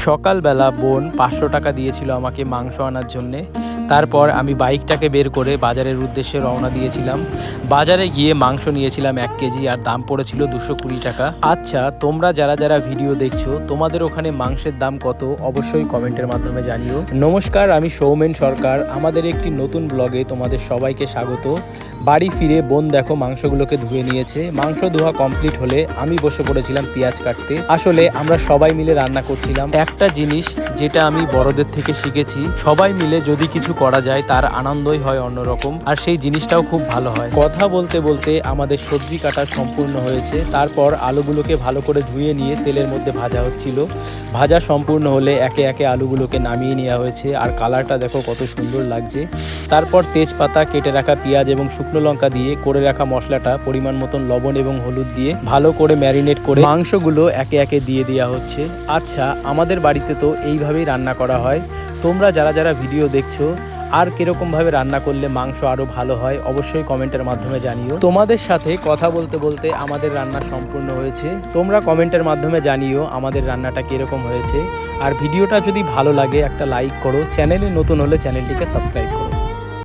সকালবেলা বোন 500 টাকা দিয়েছিল আমাকে মাংস আনার জন্যে। তারপর আমি বাইকটাকে বের করে বাজারের উদ্দেশ্যে রওনা দিয়েছিলাম। বাজারে গিয়ে মাংস নিয়েছিলাম 1 কেজি, আর দাম পড়েছিল 220 টাকা। আচ্ছা, তোমরা যারা যারা ভিডিও দেখছো তোমাদের ওখানে মাংসের দাম কত অবশ্যই কমেন্টের মাধ্যমে জানিও। নমস্কার, আমি সৌমেন সরকার। আমাদের একটি নতুন ব্লগে তোমাদের সবাইকে স্বাগত। বাড়ি ফিরে বোন দেখো মাংসগুলোকে ধুয়ে নিয়েছে। মাংস ধোয়া কমপ্লিট হলে আমি বসে পড়েছিলাম পেঁয়াজ কাটতে। আসলে আমরা সবাই মিলে রান্না করছিলাম। একটা জিনিস যেটা আমি বড়দের থেকে শিখেছি, সবাই মিলে যদি কিছু করা যায় তার আনন্দই হয় অন্যরকম, আর সেই জিনিসটাও খুব ভালো হয়। কথা বলতে বলতে আমাদের সবজি কাটা সম্পূর্ণ হয়েছে। তারপর আলুগুলোকে ভালো করে ধুয়ে নিয়ে তেলের মধ্যে ভাজা হচ্ছিল। ভাজা সম্পূর্ণ হলে একে একে আলুগুলোকে নামিয়ে নেওয়া হয়েছে, আর কালারটা দেখো কত সুন্দর লাগছে। তারপর তেজপাতা, কেটে রাখা পেঁয়াজ এবং শুকনো লঙ্কা দিয়ে করে রাখা মশলাটা পরিমাণ মতন লবণ এবং হলুদ দিয়ে ভালো করে ম্যারিনেট করে মাংসগুলো একে একে দিয়ে দেওয়া হচ্ছে। আচ্ছা, আমাদের বাড়িতে তো এইভাবেই রান্না করা হয়। তোমরা যারা যারা ভিডিও দেখছো আর কিরকমভাবে রান্না করলে মাংস আরও ভালো হয় অবশ্যই কমেন্টের মাধ্যমে জানিও। তোমাদের সাথে কথা বলতে বলতে আমাদের রান্না সম্পূর্ণ হয়েছে। তোমরা কমেন্টের মাধ্যমে জানিও আমাদের রান্নাটা কীরকম হয়েছে। আর ভিডিওটা যদি ভালো লাগে একটা লাইক করো, চ্যানেলে নতুন হলে চ্যানেলটিকে সাবস্ক্রাইব করো।